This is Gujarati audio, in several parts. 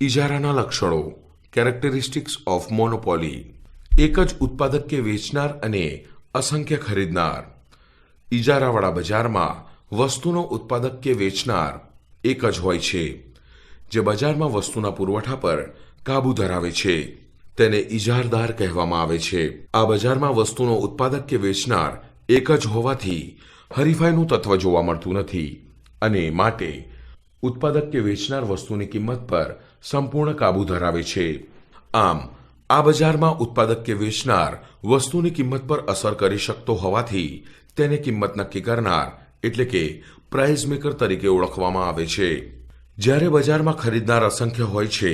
ઇજારાના લક્ષણો કેરેક્ટરિસ્ટિક્સ ઓફ મોનોપોલી. એક જ ઉત્પાદક કે વેચનાર અને અસંખ્ય ખરીદનાર. ઇજારાવાળા બજારમાં વસ્તુનો ઉત્પાદક કે વેચનાર એક જ હોય છે, જે બજારમાં વસ્તુના પુરવઠા પર કાબૂ ધરાવે છે. તેને ઇજારદાર કહેવામાં આવે છે. આ બજારમાં વસ્તુનો ઉત્પાદક કે વેચનાર એક જ હોવાથી હરીફાઈનું તત્વ જોવા મળતું નથી અને માટે ઉત્પાદક કે વેચનાર વસ્તુની કિંમત પર સંપૂર્ણ કાબૂ ધરાવે છે. આમ આ બજારમાં ઉત્પાદક કે વેચનાર વસ્તુની કિંમત પર અસર કરી શકતો હોવાથી તેને કિંમત નક્કી કરનાર એટલે કે પ્રાઇઝ મેકર તરીકે ઓળખવામાં આવે છે. જ્યારે બજારમાં ખરીદનાર અસંખ્ય હોય છે,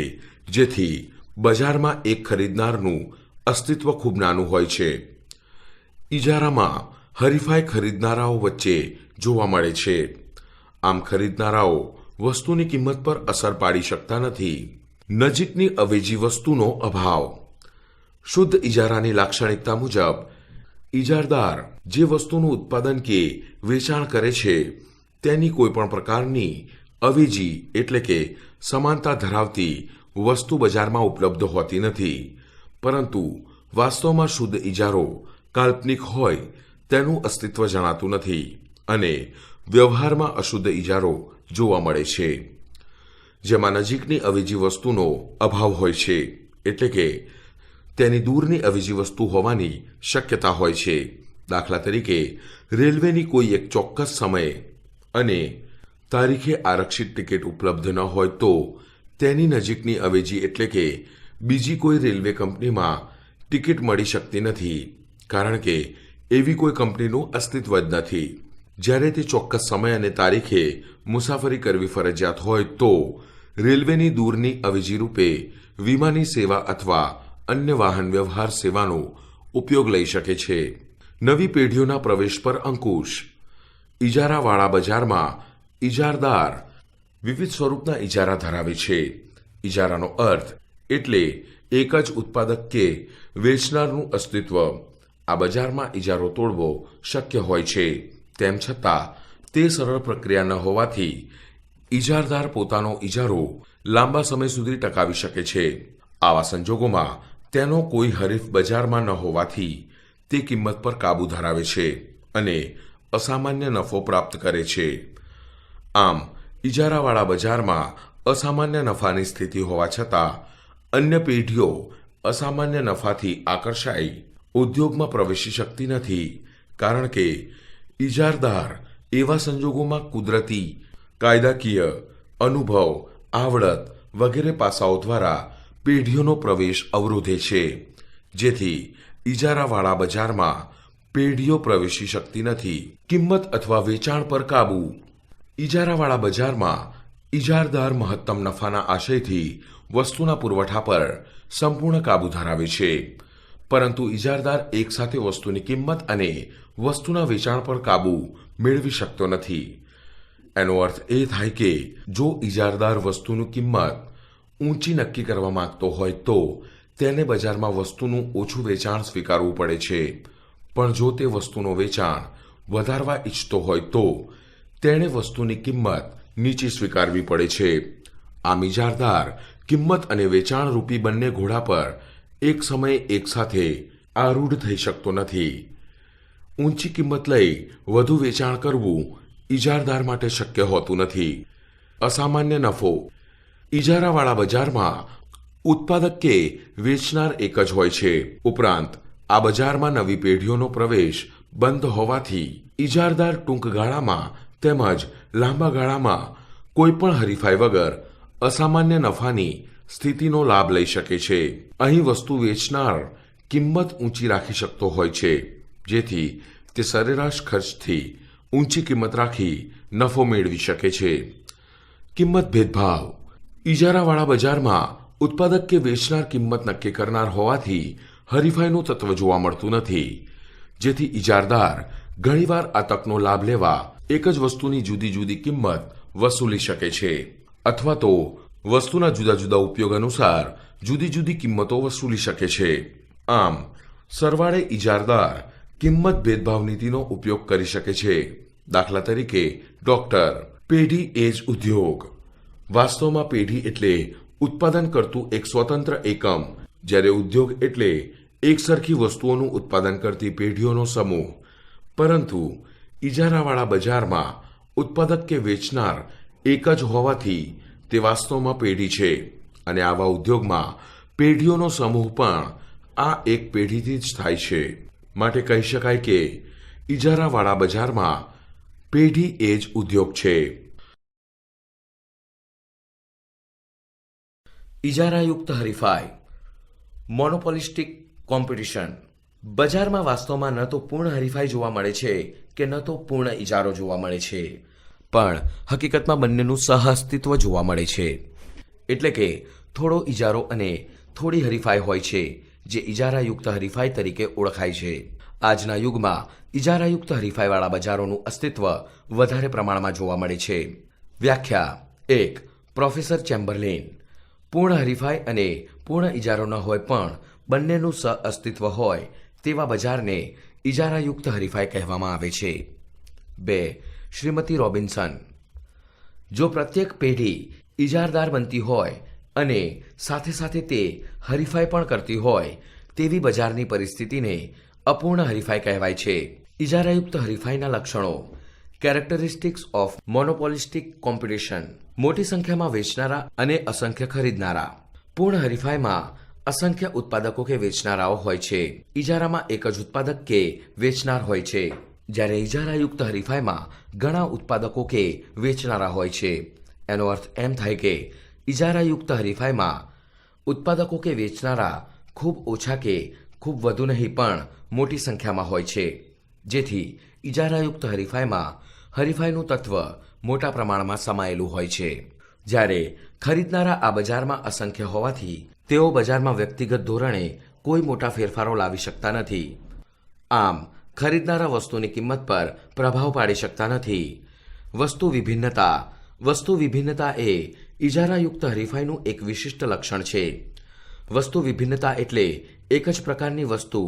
જેથી બજારમાં એક ખરીદનારનું અસ્તિત્વ ખૂબ નાનું હોય છે. ઇજારામાં હરીફાઈ ખરીદનારાઓ વચ્ચે જોવા મળે છે. આમ ખરીદનારાઓ વસ્તુની કિંમત પર અસર પાડી શકતા નથી. નજીકની અવેજી વસ્તુનો અભાવ. શુદ્ધ ઇજારાની લાક્ષણિકતા મુજબ ઇજારદાર જે વસ્તુનું ઉત્પાદન કે વેચાણ કરે છે તેની કોઈપણ પ્રકારની અવેજી એટલે કે સમાનતા ધરાવતી વસ્તુ બજારમાં ઉપલબ્ધ હોતી નથી. પરંતુ વાસ્તવમાં શુદ્ધ ઇજારો કાલ્પનિક હોય તેનું અસ્તિત્વ જણાતું નથી અને વ્યવહારમાં અશુદ્ધ ઇજારો જોવા મળે છે, જેમાં નજીકની અવેજી વસ્તુનો અભાવ હોય છે, એટલે કે તેની દૂરની અવેજી વસ્તુ હોવાની શક્યતા હોય છે. દાખલા તરીકે રેલવેની કોઈ એક ચોક્કસ સમયે અને તારીખે આરક્ષિત ટિકિટ ઉપલબ્ધ ન હોય તો તેની નજીકની અવેજી એટલે કે બીજી કોઈ રેલવે કંપનીમાં ટિકિટ મળી શકતી નથી, કારણ કે એવી કોઈ કંપનીનું અસ્તિત્વ જ નથી. જ્યારે તે ચોક્કસ સમય અને તારીખે મુસાફરી કરવી ફરજિયાત હોય તો રેલવેની દૂરની અવેજી રૂપે વીમાની સેવા અથવા અન્ય વાહન વ્યવહાર સેવાનો ઉપયોગ લઈ શકે છે. નવી પેઢીઓના પ્રવેશ પર અંકુશ. ઇજારાવાળા બજારમાં ઇજારદાર વિવિધ સ્વરૂપના ઇજારા ધરાવે છે. ઇજારાનો અર્થ એટલે એક જ ઉત્પાદક કે વેચનારનું અસ્તિત્વ. આ બજારમાં ઇજારો તોડવો શક્ય હોય છે. તેમ છતાં તે સરળ પ્રક્રિયા ન હોવાથી ઇજારદાર પોતાનો ઇજારો લાંબા સમય સુધી ટકાવી શકે છે. આવા સંજોગોમાં તેનો કોઈ હરીફ બજારમાં ન હોવાથી તે કિંમત પર કાબૂ ધરાવે છે અને અસામાન્ય નફો પ્રાપ્ત કરે છે. આમ ઇજારાવાળા બજારમાં અસામાન્ય નફાની સ્થિતિ હોવા છતાં અન્ય પેઢીઓ અસામાન્ય નફાથી આકર્ષાઈ ઉદ્યોગમાં પ્રવેશી શકતી નથી, કારણ કે ઇજારદાર એવા સંજોગોમાં કુદરતી, કાયદાકીય, અનુભવ, આવડત વગેરે પાસાઓ દ્વારા પેઢીઓનો પ્રવેશ અવરોધે છે, જેથી ઇજારાવાળા બજારમાં પેઢીઓ પ્રવેશી શકતી નથી. કિંમત અથવા વેચાણ પર કાબૂ. ઇજારાવાળા બજારમાં ઇજારદાર મહત્તમ નફાના આશયથી વસ્તુના પુરવઠા પર સંપૂર્ણ કાબૂ ધરાવે છે, પરંતુ ઇજારદાર એકસાથે વસ્તુની કિંમત અને વસ્તુના વેચાણ પર કાબૂ મેળવી શકતો નથી. એનો અર્થ એ થાય કે જો ઇજારદાર વસ્તુની કિંમત ઊંચી નક્કી કરવા માંગતો હોય તો તેને બજારમાં વસ્તુનું ઓછું વેચાણ સ્વીકારવું પડે છે, પણ જો તે વસ્તુનું વેચાણ વધારવા ઈચ્છતો હોય તો તેણે વસ્તુની કિંમત નીચી સ્વીકારવી પડે છે. આમ ઇજારદાર કિંમત અને વેચાણ રૂપી બંને ઘોડા પર એક સમયે એકસાથે આરૂઢ થઈ શકતો નથી. ઊંચી કિંમત લઈ વધુ વેચાણ કરવું ઇજારદાર માટે શક્ય હોતું નથી. અસામાન્ય નફો. ઇજારાવાળા બજારમાં ઉત્પાદક કે વેચનાર એક જ હોય છે. ઉપરાંત આ બજારમાં નવી પેઢીઓનો પ્રવેશ બંધ હોવાથી ઇજારદાર ટૂંક ગાળામાં તેમજ લાંબા ગાળામાં કોઈપણ હરીફાઈ વગર અસામાન્ય નફાની સ્થિતિનો લાભ લઈ શકે છે. અહીં વસ્તુ વેચનાર કિંમત ઊંચી રાખી શકતો હોય છે, જેથી તે સરેરાશ ખર્ચથી ઊંચી કિંમત રાખી નફો મેળવી શકે છે. કિંમત ભેદભાવ. ઇજારાવાળા બજારમાં ઉત્પાદક કે વેચનાર કિંમત નક્કી કરનાર હોવાથી હરીફાઈનું તત્વ જોવા મળતું નથી, જેથી ઇજારદાર ઘણીવાર આ તકનો લાભ લેવા એક જ વસ્તુની જુદી જુદી કિંમત વસૂલી શકે છે, અથવા તો વસ્તુના જુદા જુદા ઉપયોગ અનુસાર જુદી જુદી કિંમતો વસૂલી શકે છે. આમ સરવાળે ઇજારદાર કિંમત ભેદભાવ નીતિનો ઉપયોગ કરી શકે છે. દાખલા તરીકે ડોક્ટર. પેઢી એજ ઉદ્યોગ. વાસ્તવમાં પેઢી એટલે ઉત્પાદન કરતું એક સ્વતંત્ર એકમ, જ્યારે ઉદ્યોગ એટલે એકસરખી વસ્તુઓનું ઉત્પાદન કરતી પેઢીઓનો સમૂહ. પરંતુ ઇજારાવાળા બજારમાં ઉત્પાદક કે વેચનાર એક જ હોવાથી તે વાસ્તવમાં પેઢી છે, અને આવા ઉદ્યોગમાં પેઢીઓનો સમૂહ પણ આ એક પેઢીથી જ થાય છે. માટે કહી શકાય કે ઇજારાવાળા બજારમાં પેઢી એ જ ઉદ્યોગ છે. ઇજારાયુક્ત હરીફાઈ, મોનોપોલિસ્ટિક કોમ્પિટિશન. બજારમાં વાસ્તવમાં ન તો પૂર્ણ હરીફાઈ જોવા મળે છે કે ન તો પૂર્ણ ઇજારો જોવા મળે છે, પણ હકીકતમાં બંનેનું સહઅસ્તિત્વ જોવા મળે છે. એટલે કે થોડો ઇજારો અને થોડી હરીફાઈ હોય છે, જે ઇજારાયુક્ત હરીફાઈ તરીકે ઓળખાય છે. આજના યુગમાં ઇજારાયુક્ત હરીફાઈવાળા બજારોનું અસ્તિત્વ વધારે પ્રમાણમાં જોવા મળે છે. વ્યાખ્યા 1. પ્રોફેસર ચેમ્બરલેન. પૂર્ણ હરીફાઈ અને પૂર્ણ ઇજારો ન હોય પણ બંનેનું સહઅસ્તિત્વ હોય તેવા બજારને ઇજારાયુક્ત હરીફાઈ કહેવામાં આવે છે. 2. શ્રીમતી રોબિન્સન. જો પ્રત્યેક પેઢી ઇજારદાર બનતી હોય અને સાથે સાથે તે હરીફાઈ પણ કરતી હોય તેવી બજારની પરિસ્થિતિને અપૂર્ણ હરીફાઈ કહેવાય છે. ઇજારાયુક્ત હરીફાઈના લક્ષણો. Characteristics of monopolistic competition. મોટી સંખ્યામાં વેચનારા અને અસંખ્ય ખરીદનારા. પૂર્ણ હરીફાઈમાં અસંખ્ય ઉત્પાદકો કે વેચનારાઓ હોય છે. ઇજારામાં એક જ ઉત્પાદક કે વેચનાર હોય છે, જ્યારે ઇજારાયુક્ત હરીફાઈમાં ઘણા ઉત્પાદકો કે વેચનારા હોય છે. એનો અર્થ એમ થાય કે ઇજારાયુક્ત હરીફાઈમાં ઉત્પાદકો કે વેચનારા ખૂબ ઓછા કે ખૂબ વધુ નહીં પણ મોટી સંખ્યામાં હોય છે, જેથી ઇજારાયુક્ત હરીફાઈમાં હરીફાઈનું તત્વ મોટા પ્રમાણમાં સમાયેલું હોય છે. જ્યારે ખરીદનારા આ બજારમાં અસંખ્ય હોવાથી તેઓ બજારમાં વ્યક્તિગત ધોરણે કોઈ મોટા ફેરફારો લાવી શકતા નથી. આમ ખરીદનારા વસ્તુની કિંમત પર પ્રભાવ પાડી શકતા નથી. વસ્તુ વિભિન્નતા. વસ્તુ વિભિન્નતા એ ઇજારાયુક્ત હરીફાઈનું એક વિશિષ્ટ લક્ષણ છે. વસ્તુ વિભિન્નતા એટલે એક જ પ્રકારની વસ્તુ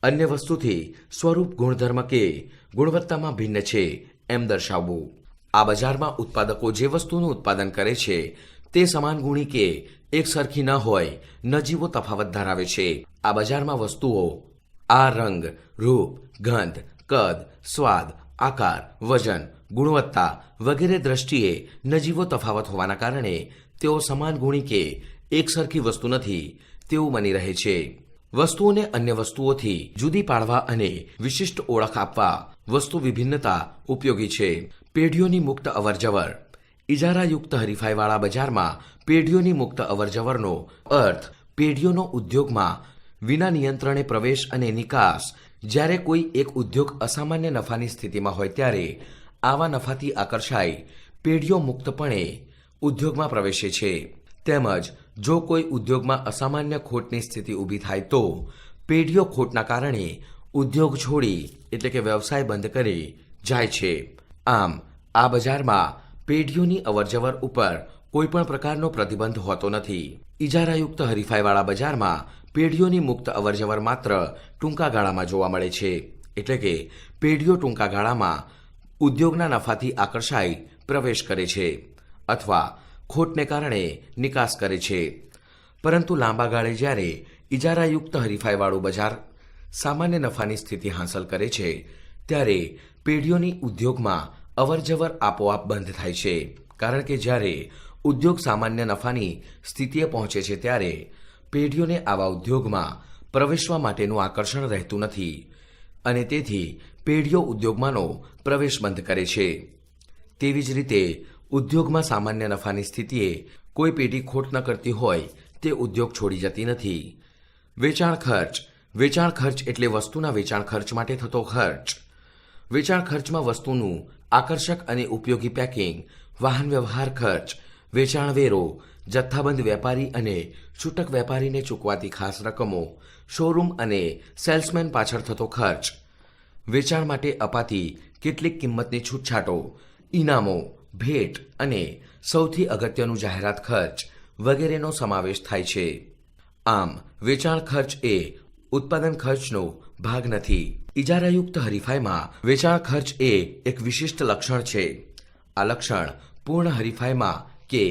અન્ય વસ્તુથી સ્વરૂપ, ગુણધર્મ કે ગુણવત્તામાં ભિન્ન છે એમ દર્શાવવું. આ બજારમાં ઉત્પાદકો જે વસ્તુનું ઉત્પાદન કરે છે તે સમાન ગુણી કે એક સરખી ન હોય, નજીવો તફાવત ધરાવે છે. આ બજારમાં વસ્તુઓ આ રંગ, રૂપ, ગંધ, કદ, સ્વાદ, આકાર, વજન, ગુણવત્તા વગેરે દ્રષ્ટિએ નજીવો તફાવત હોવાના કારણે તેઓ સમાન ગુણી કે એક સરખી વસ્તુ નથી તેવું બની રહે છે. વસ્તુઓને અન્ય વસ્તુઓથી જુદી પાડવા અને વિશિષ્ટ ઓળખ આપવા વસ્તુ વિભિન્નતા ઉપયોગી છે. પેઢીઓની મુક્ત અવરજવર. ઇજારાયુક્ત હરીફાઈવાળા બજારમાં પેઢીઓની મુક્ત અવરજવરનો અર્થ પેઢીઓનો ઉદ્યોગમાં વિના નિયંત્રણે પ્રવેશ અને નિકાસ. જ્યારે કોઈ એક ઉદ્યોગ અસામાન્ય નફાની સ્થિતિમાં હોય ત્યારે આવા નફાથી આકર્ષાઈ પેઢીઓ મુક્તપણે ઉદ્યોગમાં પ્રવેશે છે. તેમજ જો કોઈ ઉદ્યોગમાં અસામાન્ય ખોટની સ્થિતિ ઊભી થાય તો પેઢીઓ ખોટના કારણે ઉદ્યોગ છોડી એટલે કે વ્યવસાય બંધ કરી જાય છે. આમ આ બજારમાં પેઢીઓની અવરજવર ઉપર કોઈ પણ પ્રકારનો પ્રતિબંધ હોતો નથી. ઇજારાયુક્ત હરીફાઈવાળા બજારમાં પેઢીઓની મુક્ત અવરજવર માત્ર ટૂંકા ગાળામાં જોવા મળે છે. એટલે કે પેઢીઓ ટૂંકા ગાળામાં ઉદ્યોગના નફાથી આકર્ષાઈ પ્રવેશ કરે છે અથવા ખોટને કારણે નિકાસ કરે છે. પરંતુ લાંબા ગાળે જ્યારે ઇજારાયુક્ત હરીફાઈવાળું બજાર સામાન્ય નફાની સ્થિતિ હાંસલ કરે છે ત્યારે પેઢીઓની ઉદ્યોગમાં અવરજવર આપોઆપ બંધ થાય છે. કારણ કે જ્યારે ઉદ્યોગ સામાન્ય નફાની સ્થિતિએ પહોંચે છે ત્યારે પેઢીઓને આવા ઉદ્યોગમાં પ્રવેશવા માટેનું આકર્ષણ રહેતું નથી અને તેથી પેઢીઓ ઉદ્યોગમાંનો પ્રવેશ બંધ કરે છે. તેવી જ રીતે ઉદ્યોગમાં સામાન્ય નફાની સ્થિતિએ કોઈ પેઢી ખોટ ન કરતી હોય તે ઉદ્યોગ છોડી જતી નથી. વેચાણ ખર્ચ. વેચાણ ખર્ચ એટલે વસ્તુના વેચાણ ખર્ચ માટે થતો ખર્ચ. વેચાણ ખર્ચમાં વસ્તુનું આકર્ષક અને ઉપયોગી પેકિંગ, વાહન વ્યવહાર ખર્ચ, વેચાણ વેરો, જથ્થાબંધ વેપારી અને છૂટક વેપારીને ચૂકવાતી ખાસ રકમો, શોરૂમ અને સેલ્સમેન પાછળ થતો ખર્ચ, વેચાણ માટે અપાતી કેટલીક કિંમતની છૂટછાટો, ઇનામો, ભેટ અને સૌથી અગત્યનું જાહેરાત ખર્ચ વગેરેનો સમાવેશ થાય છે. આમ વેચાણ ખર્ચ એ ઉત્પાદન ખર્ચનો ભાગ નથી. ઇજારાયુક્ત હરીફાઈમાં વેચાણ ખર્ચ એ એક વિશિષ્ટ લક્ષણ છે. આ લક્ષણ પૂર્ણ હરીફાઈમાં કે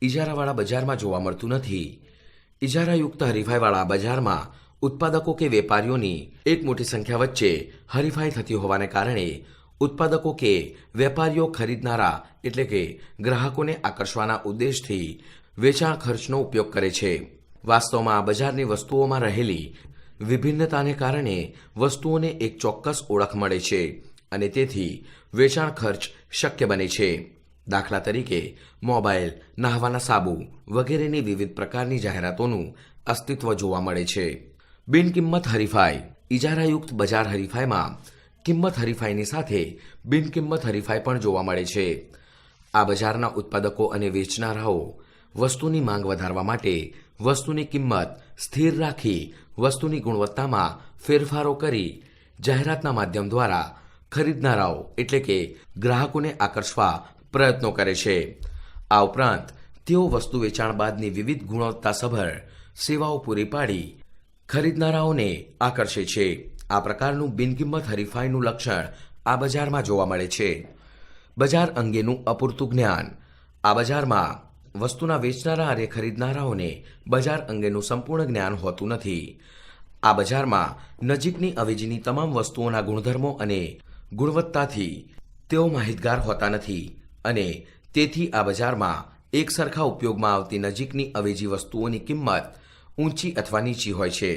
ઇજારાવાળા બજારમાં જોવા મળતું નથી. ઇજારાયુક્ત હરીફાઈવાળા બજારમાં ઉત્પાદકો કે વેપારીઓની એક મોટી સંખ્યા વચ્ચે હરીફાઈ થતી હોવાને કારણે ઉત્પાદકો કે વેપારીઓ ખરીદનારા એટલે કે ગ્રાહકોને આકર્ષવાના ઉદ્દેશથી વેચાણ ખર્ચનો ઉપયોગ કરે છે. વાસ્તવમાં આ બજારની વસ્તુઓમાં રહેલી વિભિન્નતાને કારણે વસ્તુઓને એક ચોક્કસ ઓળખ મળે છે અને તેથી વેચાણ ખર્ચ શક્ય બને છે. દાખલા તરીકે મોબાઈલ, નહાવાના સાબુ વગેરેની વિવિધ પ્રકારની જાહેરાતોનું અસ્તિત્વ જોવા મળે છે. બિનકિંમત હરીફાઈ. ઇજારાયુક્ત બજાર હરીફાઈમાં કિંમત હરીફાઈની સાથે બિનકિંમત હરીફાઈ પણ જોવા મળે છે. આ બજારના ઉત્પાદકો અને વેચનારાઓ વસ્તુની માંગ વધારવા માટે વસ્તુની કિંમત સ્થિર રાખી વસ્તુની ગુણવત્તામાં ફેરફારો કરી જાહેરાતના માધ્યમ દ્વારા ખરીદનારાઓ એટલે કે ગ્રાહકોને આકર્ષવા પ્રયત્નો કરે છે. આ ઉપરાંત તેઓ વસ્તુ વેચાણ બાદની વિવિધ ગુણવત્તાસભર સેવાઓ પૂરી પાડી ખરીદનારાઓને આકર્ષે છે. આ પ્રકારનું બિનકિંમત હરીફાઈનું લક્ષણ આ બજારમાં જોવા મળે છે. બજાર અંગેનું અપૂરતું જ્ઞાન. આ બજારમાં વસ્તુના વેચનારા અને ખરીદનારાઓને બજાર અંગેનું સંપૂર્ણ જ્ઞાન હોતું નથી. આ બજારમાં નજીકની અવેજીની તમામ વસ્તુઓના ગુણધર્મો અને ગુણવત્તાથી તેઓ માહિતગાર હોતા નથી અને તેથી આ બજારમાં એક સરખા ઉપયોગમાં આવતી નજીકની અવેજી વસ્તુઓની કિંમત ઊંચી અથવા નીચી હોય છે.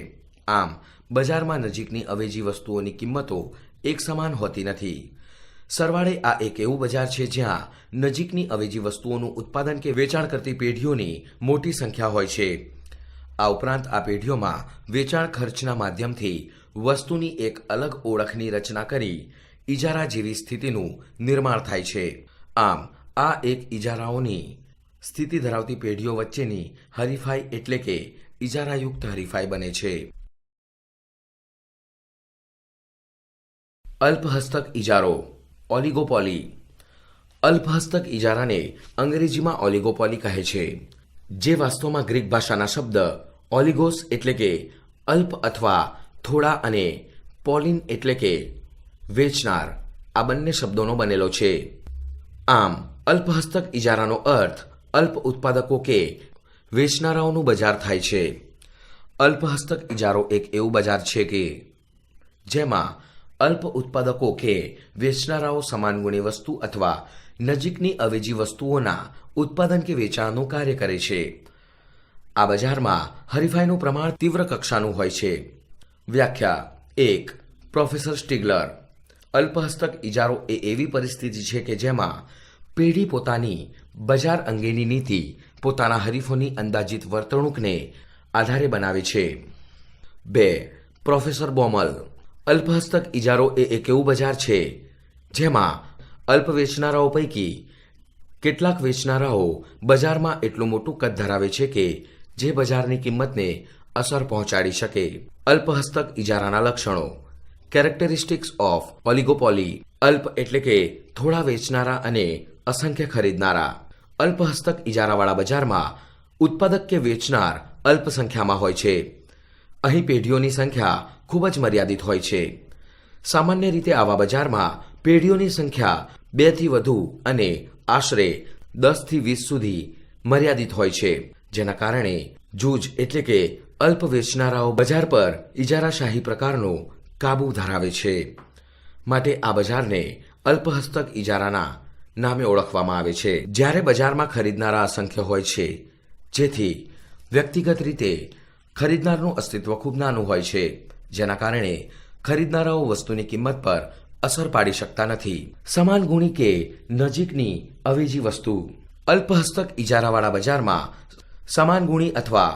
આમ બજારમાં નજીકની અવેજી વસ્તુઓની કિંમતો એક સમાન હોતી નથી. સરવાળે આ એક એવું બજાર છે જ્યાં નજીકની અવેજી વસ્તુઓનું ઉત્પાદન કે વેચાણ કરતી પેઢીઓની મોટી સંખ્યા હોય છે. આ ઉપરાંત આ પેઢીઓમાં વેચાણ ખર્ચના માધ્યમથી વસ્તુની એક અલગ ઓળખની રચના કરી ઇજારા જેવી સ્થિતિનું નિર્માણ થાય છે. આમ આ એક ઇજારાઓની સ્થિતિ ધરાવતી પેઢીઓ વચ્ચેની હરીફાઈ એટલે કે ઇજારાયુક્ત હરીફાઈ બને છે. અલ્પહસ્તક ઇજારો. ઓલિગોપોલી. અલ્પહસ્તક ઇજારાને અંગ્રેજીમાં ઓલિગોપોલી કહે છે, જે વાસ્તવમાં ગ્રીક ભાષાના શબ્દ ઓલિગોસ એટલે કે અલ્પ અથવા થોડા અને પોલિન એટલે કે વેચનાર આ બંને શબ્દોનો બનેલો છે. આમ અલ્પહસ્તક ઇજારાનો અર્થ અલ્પ ઉત્પાદકો કે વેચનારાઓનું બજાર થાય છે. અલ્પહસ્તક ઇજારો એક એવું બજાર છે કે જેમાં અલ્પ ઉત્પાદકો કે વેચનારાઓ સમાન ગુણી વસ્તુ અથવા નજીકની અવેજી વસ્તુઓના ઉત્પાદન કે વેચાણનું કાર્ય કરે છે. આ બજારમાં હરીફાઈનું પ્રમાણ તીવ્ર કક્ષાનું હોય છે. વ્યાખ્યા. 1. પ્રોફેસર સ્ટિગલર. અલ્પહસ્તક ઇજારો એ એવી પરિસ્થિતિ છે કે જેમાં પેઢી પોતાની બજાર અંગેની નીતિ પોતાના હરીફોની અંદાજિત વર્તણૂકને આધારે બનાવે છે. 2. પ્રોફેસર બોમલ. અલ્પહસ્તક ઇજારો એ એક એવું બજાર છે જેમાં અલ્પ વેચનારાઓ પૈકી કેટલાક વેચનારાઓ બજારમાં એટલું મોટું કદ ધરાવે છે કે જે બજારની કિંમતને અસર પહોંચાડી શકે. અલ્પહસ્તક ઇજારાના લક્ષણો. Characteristics of oligopoly. અલ્પ એટલે કે થોડા વેચનારા અને અસંખ્ય ખરીદનારા. અલ્પહસ્તક ઇજારાવાળા બજારમાં ઉત્પાદક કે વેચનાર અલ્પ સંખ્યામાં હોય છે. અહીં પેઢીઓની સંખ્યા ખૂબ જ મર્યાદિત હોય છે. સામાન્ય રીતે આવા બજારમાં પેઢીઓની સંખ્યા 2 થી વધુ અને આશરે 10 થી 20 સુધી મર્યાદિત હોય છે, જેના કારણે જૂજ એટલે કે અલ્પ વેચનારાઓ બજાર પર ઇજારાશાહી પ્રકારનો કાબુ ધરાવે છે. માટે આ બજારને અલ્પહસ્તક ઇજારાના નામે ઓળખવામાં આવે છે. જ્યારે બજારમાં ખરીદનારા અસંખ્ય હોય છે, જેથી વ્યક્તિગત રીતે ખરીદનારનું અસ્તિત્વ ખૂબ નાનું હોય છે, જેના કારણે ખરીદનારાઓ વસ્તુની કિંમત પર અસર પાડી શકતા નથી. સમાન ગુણી કે નજીકની અવેજી વસ્તુ. અલ્પહસ્તક ઇજારાવાળા બજારમાં સમાન ગુણી અથવા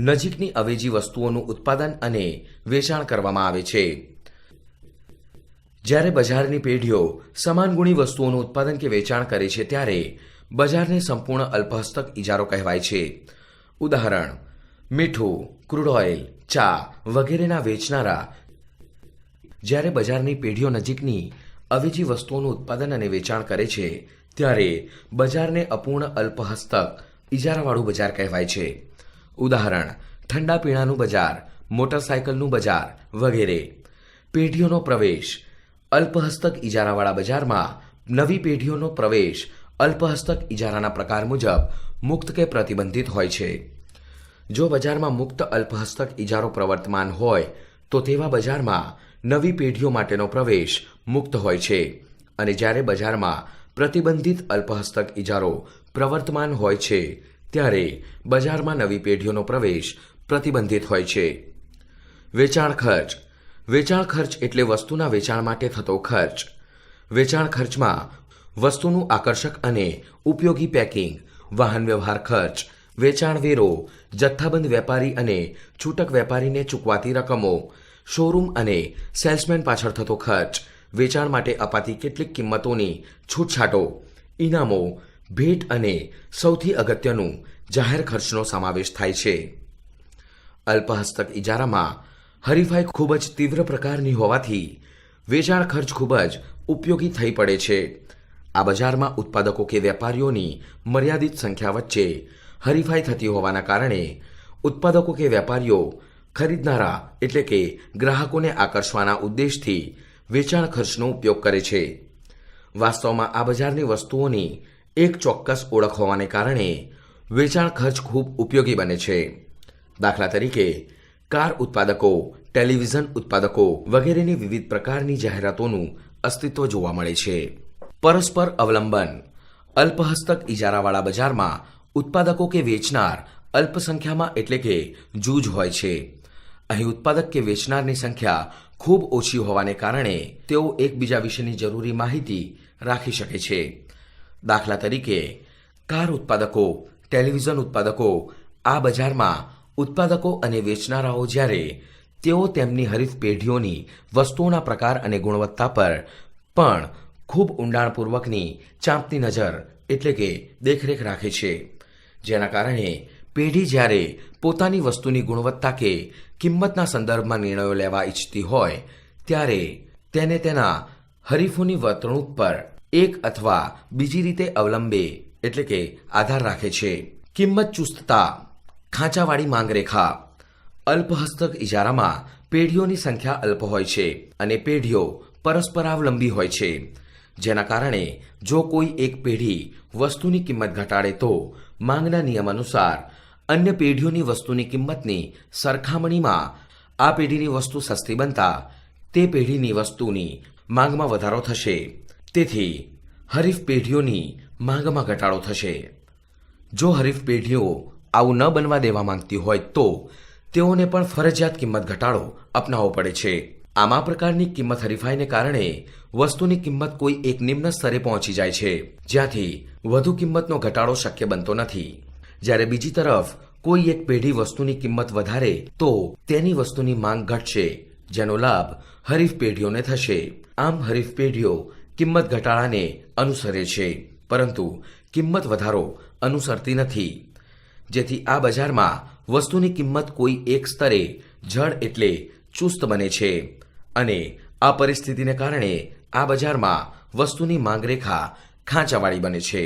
નજીકની અવેજી વસ્તુઓનું ઉત્પાદન અને વેચાણ કરવામાં આવે છે. જ્યારે બજારની પેઢીઓ સમાન ગુણી વસ્તુઓનું ઉત્પાદન કે વેચાણ કરે છે ત્યારે બજારને સંપૂર્ણ અલ્પહસ્તક ઇજારો કહેવાય છે. ઉદાહરણ: મીઠું, ક્રૂડ ઓઇલ, ચા વગેરેના વેચનારા જ્યારે બજારની પેઢીઓ નજીકની અવેજી વસ્તુઓનું ઉત્પાદન અને વેચાણ કરે છે ત્યારે બજારને અપૂર્ણ અલ્પહસ્તક ઇજારાવાળું બજાર કહેવાય છે. ઉદાહરણ: ઠંડા પીણાનું બજાર, મોટરસાયકલનું બજાર વગેરે. પેઢીઓનો પ્રવેશ. અલ્પહસ્તક ઇજારાવાળા બજારમાં નવી પેઢીઓનો પ્રવેશ અલ્પહસ્તક ઇજારાના પ્રકાર મુજબ મુક્ત કે પ્રતિબંધિત હોય છે. જો બજારમાં મુક્ત અલ્પહસ્તક ઇજારો પ્રવર્તમાન હોય તો તેવા બજારમાં નવી પેઢીઓ માટેનો પ્રવેશ મુક્ત હોય છે, અને જ્યારે બજારમાં પ્રતિબંધિત અલ્પહસ્તક ઇજારો પ્રવર્તમાન હોય છે ત્યારે બજારમાં નવી પેઢીઓનો પ્રવેશ પ્રતિબંધિત હોય છે. વેચાણ ખર્ચ. વેચાણ ખર્ચ એટલે વસ્તુના વેચાણ માટે થતો ખર્ચ. વેચાણ ખર્ચમાં વસ્તુનું આકર્ષક અને ઉપયોગી પેકિંગ, વાહન વ્યવહાર ખર્ચ, વેચાણ વેરો, જથ્થાબંધ વેપારી અને છૂટક વેપારીને ચૂકવાતી રકમો, શોરૂમ અને સેલ્સમેન પાછળ થતો ખર્ચ, વેચાણ માટે અપાતી કેટલીક કિંમતોની છૂટછાટો, ઇનામો, ભેટ અને સૌથી અગત્યનું જાહેર ખર્ચનો સમાવેશ થાય છે. અલ્પહસ્તક ઇજારામાં હરીફાઈ ખૂબ જ તીવ્ર પ્રકારની હોવાથી વેચાણ ખર્ચ ખૂબ જ ઉપયોગી થઈ પડે છે. આ બજારમાં ઉત્પાદકો કે વેપારીઓની મર્યાદિત સંખ્યા વચ્ચે હરીફાઈ થતી હોવાના કારણે ઉત્પાદકો કે વેપારીઓ ખરીદનારા એટલે કે ગ્રાહકોને આકર્ષવાના ઉદ્દેશથી વેચાણ ખર્ચનો ઉપયોગ કરે છે. વાસ્તવમાં આ બજારની વસ્તુઓની એક ચોક્કસ ઓળખ હોવાને કારણે વેચાણ ખર્ચ ખૂબ ઉપયોગી બને છે. દાખલા તરીકે કાર ઉત્પાદકો, ટેલિવિઝન ઉત્પાદકો વગેરેની વિવિધ પ્રકારની જાહેરાતોનું અસ્તિત્વ જોવા મળે છે. પરસ્પર અવલંબન. અલ્પહસ્તક ઇજારાવાળા બજારમાં ઉત્પાદકો કે વેચનાર અલ્પ સંખ્યામાં એટલે કે જૂજ હોય છે. અહીં ઉત્પાદક કે વેચનારની સંખ્યા ખૂબ ઓછી હોવાને કારણે તેઓ એકબીજા વિશેની જરૂરી માહિતી રાખી શકે છે. દાખલા તરીકે કાર ઉત્પાદકો, ટેલિવિઝન ઉત્પાદકો આ બજારમાં ઉત્પાદકો અને વેચનારાઓ જ્યારે તેઓ તેમની હરીફ પેઢીઓની વસ્તુઓના પ્રકાર અને ગુણવત્તા પર પણ ખૂબ ઊંડાણપૂર્વકની ચાંપતી નજર એટલે કે દેખરેખ રાખે છે, જેના કારણે પેઢી જ્યારે પોતાની વસ્તુની ગુણવત્તા કે કિંમતના સંદર્ભમાં નિર્ણયો લેવા ઈચ્છતી હોય ત્યારે તેને તેના હરીફોની વર્તણૂક પર એક અથવા બીજી રીતે અવલંબે એટલે કે આધાર રાખે છે. કિંમત ચુસ્તતા. ખાંચાવાળી માંગરેખા. અલ્પહસ્તક ઇજારામાં પેઢીઓની સંખ્યા અલ્પ હોય છે અને પેઢીઓ પરસ્પરાવલંબી હોય છે, જેના કારણે જો કોઈ એક પેઢી વસ્તુની કિંમત ઘટાડે તો માંગના નિયમ અનુસાર અન્ય પેઢીઓની વસ્તુની કિંમતની સરખામણીમાં આ પેઢીની વસ્તુ સસ્તી બનતા તે પેઢીની વસ્તુની માંગમાં વધારો થશે. તેથી હરીફ પેઢીઓની માંગમાં ઘટાડો થશે. જો હરીફ પેઢીઓ આવું ન બનવા દેવા માંગતી હોય તો તેઓને પણ ફરજિયાત કિંમત ઘટાડો અપનાવવો પડે છે. આમ આ પ્રકારની કિંમત હરીફાઈને કારણે વસ્તુની કિંમત કોઈ એક નિમ્ન સ્તરે પહોંચી જાય છે, જ્યાંથી વધુ કિંમતનો ઘટાડો શક્ય બનતો નથી. જ્યારે બીજી તરફ કોઈ એક પેઢી વસ્તુની કિંમત વધારે તો તેની વસ્તુની માંગ ઘટશે, જેનો લાભ હરીફ પેઢીઓને થશે. આમ હરીફ પેઢીઓ કિંમત ઘટાડાને અનુસરે છે, પરંતુ કિંમત વધારો અનુસરતી નથી, જેથી આ બજારમાં વસ્તુની કિંમત કોઈ એક સ્તરે જડ એટલે ચુસ્ત બને છે, અને આ પરિસ્થિતિને કારણે આ બજારમાં વસ્તુની માંગરેખા ખાંચાવાળી બને છે.